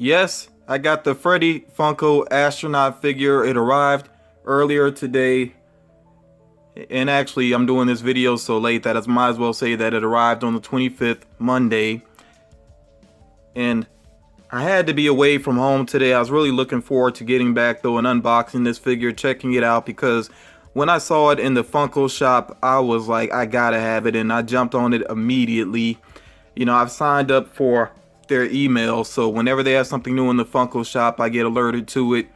Yes, I got the Freddy Funko astronaut figure. It arrived earlier today. And actually, I'm doing this video so late that I might as well say that it arrived on the 25th, Monday. And I had to be away from home today. I was really looking forward to getting back though and unboxing this figure, checking it out, because when I saw it in the Funko shop, I was like, I gotta have it, and I jumped on it immediately. You know, I've signed up for their email, so whenever they have something new in the Funko shop, I get alerted to it.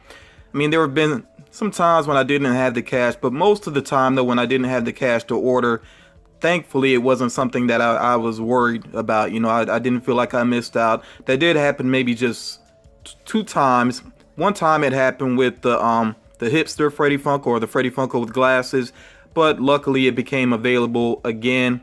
I mean, there have been some times when I didn't have the cash, but most of the time though, when I didn't have the cash to order, thankfully it wasn't something that I was worried about. You know, I didn't feel like I missed out. That did happen maybe just two times. One time it happened with the hipster Freddy Funko, or the Freddy Funko with glasses, but luckily it became available again.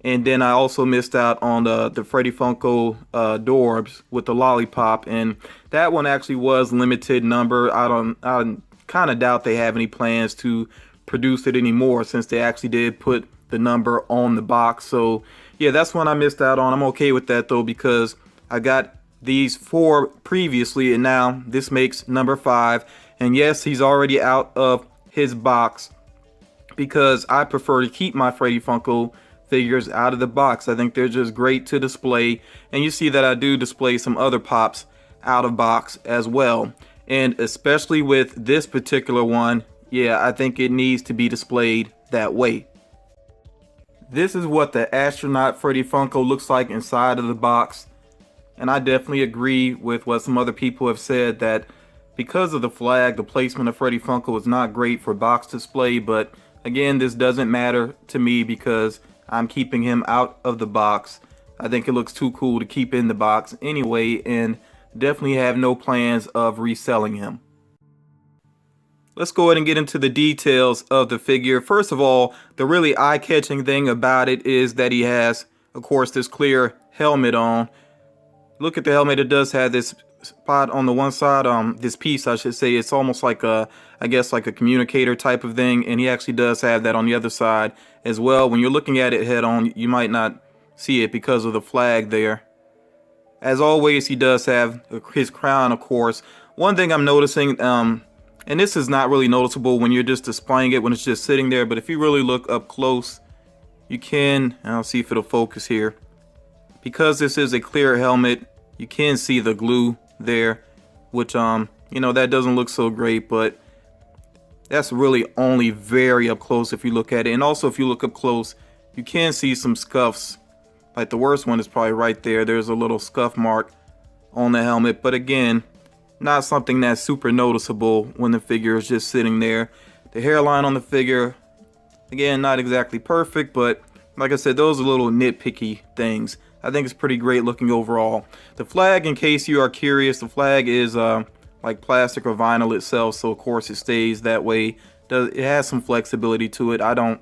And then I also missed out on the Freddy Funko Dorbs with the lollipop, and that one actually was limited number. I kind of doubt they have any plans to produce it anymore, since they actually did put the number on the box. So yeah, that's one I missed out on. I'm okay with that though, because I got these 4 previously, and now this makes number 5. And yes, he's already out of his box, because I prefer to keep my Freddy Funko figures out of the box. I think they're just great to display, and you see that I do display some other pops out of box as well. And especially with this particular one, yeah, I think it needs to be displayed that way. This is what the astronaut Freddy Funko looks like inside of the box, and I definitely agree with what some other people have said, that because of the flag, the placement of Freddy Funko is not great for box display. But again, this doesn't matter to me because I'm keeping him out of the box. I think it looks too cool to keep in the box anyway, and definitely have no plans of reselling him. Let's go ahead and get into the details of the figure. First of all, the really eye-catching thing about it is that he has, of course, this clear helmet on. Look at the helmet. It does have this spot on the one side, this piece I should say. It's almost like a, I guess like a communicator type of thing, and he actually does have that on the other side as well. When you're looking at it head on, you might not see it because of the flag there. As always, he does have his crown, of course. One thing I'm noticing, and this is not really noticeable when you're just displaying it, when it's just sitting there, but if you really look up close, you can, and I'll see if it'll focus here. Because this is a clear helmet, you can see the glue there, which you know, that doesn't look so great, but that's really only very up close if you look at it. And also, if you look up close, you can see some scuffs. Like the worst one is probably right there. There's a little scuff mark on the helmet, but again, not something that's super noticeable when the figure is just sitting there. The hairline on the figure, again, not exactly perfect, but like I said, those are little nitpicky things. I think it's pretty great looking overall. The flag, in case you are curious, the flag is like plastic or vinyl itself, so of course it stays that way. It has some flexibility to it. I don't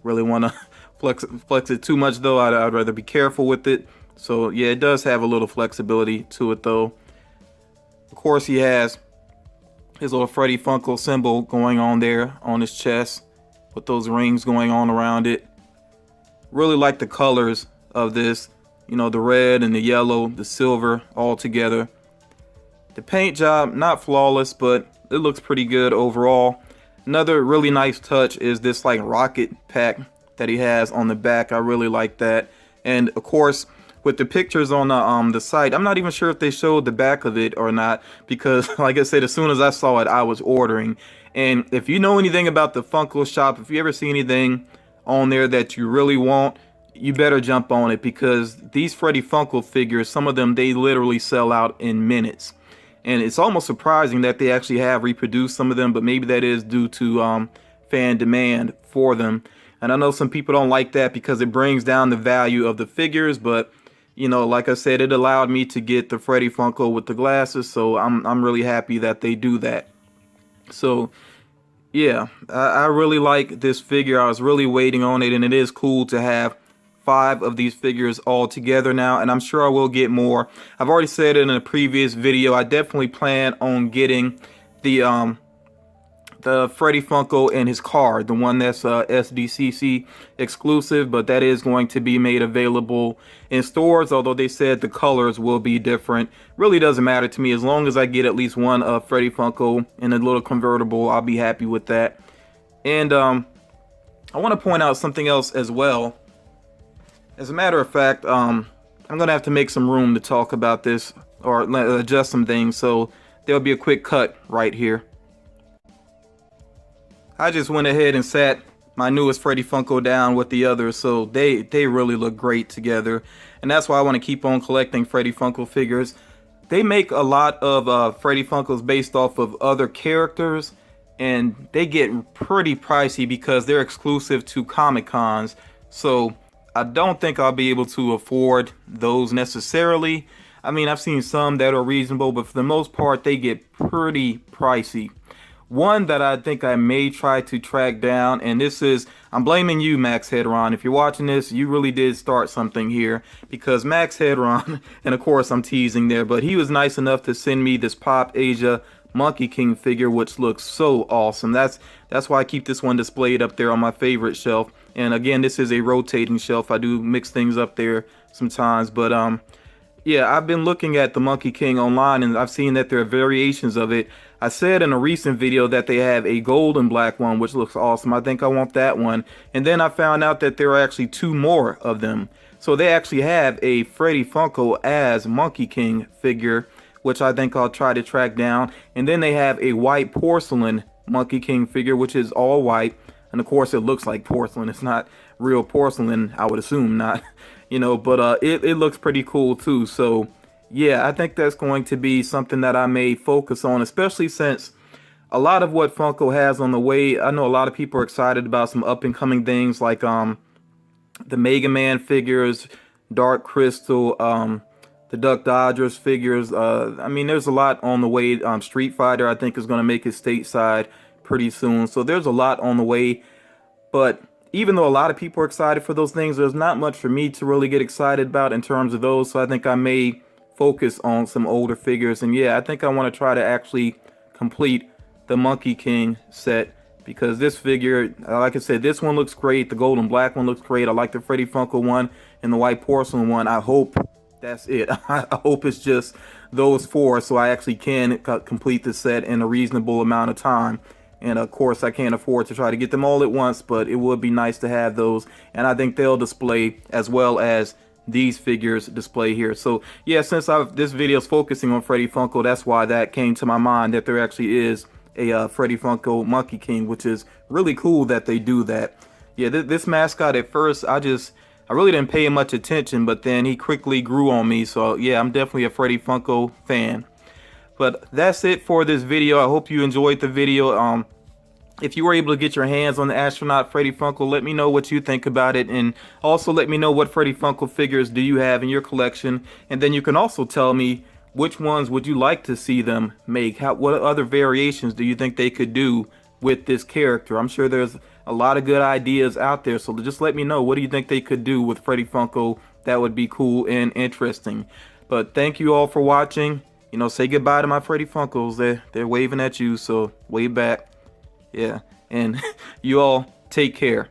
really want to flex it too much though. I'd rather be careful with it. So yeah, it does have a little flexibility to it though. Of course, he has his little Freddy Funko symbol going on there on his chest with those rings going on around it. Really like the colors of this, you know, the red and the yellow, the silver all together. The paint job, not flawless, but it looks pretty good overall. Another really nice touch is this like rocket pack that he has on the back. I really like that. And of course, with the pictures on the site, I'm not even sure if they showed the back of it or not, because like I said, as soon as I saw it, I was ordering. And if you know anything about the Funko shop, if you ever see anything on there that you really want, you better jump on it, because these Freddy Funko figures, some of them, they literally sell out in minutes. And it's almost surprising that they actually have reproduced some of them, but maybe that is due to fan demand for them. And I know some people don't like that because it brings down the value of the figures, but you know, like I said, it allowed me to get the Freddy Funko with the glasses, so I'm really happy that they do that. So yeah, I really like this figure. I was really waiting on it, and it is cool to have 5 of these figures all together now, and I'm sure I will get more. I've already said it in a previous video, I definitely plan on getting the the Freddy Funko and his card, the one that's SDCC exclusive, but that is going to be made available in stores, although they said the colors will be different. Really doesn't matter to me. As long as I get at least one Freddy Funko in a little convertible, I'll be happy with that. And I want to point out something else as well. As a matter of fact, I'm going to have to make some room to talk about this or adjust some things, so there'll be a quick cut right here. I just went ahead and sat my newest Freddy Funko down with the others, so they really look great together. And that's why I want to keep on collecting Freddy Funko figures. They make a lot of Freddy Funkos based off of other characters, and they get pretty pricey because they're exclusive to Comic Cons. So I don't think I'll be able to afford those necessarily. I mean, I've seen some that are reasonable, but for the most part, they get pretty pricey. One that I think I may try to track down, and this is, I'm blaming you, Max Headron. If you're watching this, you really did start something here, because Max Headron, and of course I'm teasing there, but he was nice enough to send me this Pop Asia Monkey King figure, which looks so awesome. That's why I keep this one displayed up there on my favorite shelf. And again, this is a rotating shelf. I do mix things up there sometimes, but yeah, I've been looking at the Monkey King online, and I've seen that there are variations of it. I said in a recent video that they have a gold and black one, which looks awesome. I think I want that one. And then I found out that there are actually 2 more of them. So they actually have a Freddy Funko as Monkey King figure, which I think I'll try to track down. And then they have a white porcelain Monkey King figure, which is all white. And of course, it looks like porcelain. It's not real porcelain, I would assume not. You know, but it looks pretty cool too. So yeah, I think that's going to be something that I may focus on, especially since a lot of what Funko has on the way, I know a lot of people are excited about some up and coming things like the Mega Man figures, Dark Crystal, the Duck Dodgers figures. I mean, there's a lot on the way. Street Fighter, I think, is going to make it stateside pretty soon. So there's a lot on the way. But even though a lot of people are excited for those things, there's not much for me to really get excited about in terms of those. So I think I may focus on some older figures. And yeah, I think I want to try to actually complete the Monkey King set, because this figure, like I said, this one looks great. The gold and black one looks great. I like the Freddy Funko one and the white porcelain one. I hope that's it. I hope it's just those 4, so I actually can complete the set in a reasonable amount of time. And of course, I can't afford to try to get them all at once, but it would be nice to have those. And I think they'll display as well as these figures display here. So yeah, since this video is focusing on Freddy Funko, that's why that came to my mind, that there actually is a Freddy Funko Monkey King, which is really cool that they do that. Yeah, this mascot at first, I really didn't pay much attention, but then he quickly grew on me. So yeah, I'm definitely a Freddy Funko fan. But that's it for this video. I hope you enjoyed the video. If you were able to get your hands on the astronaut Freddy Funko, let me know what you think about it, and also let me know what Freddy Funko figures do you have in your collection. And then you can also tell me which ones would you like to see them make. What other variations do you think they could do with this character? I'm sure there's a lot of good ideas out there, so just let me know, what do you think they could do with Freddy Funko that would be cool and interesting. But thank you all for watching. You know, say goodbye to my Freddy Funkos. They're waving at you, so wave back. Yeah, and you all take care.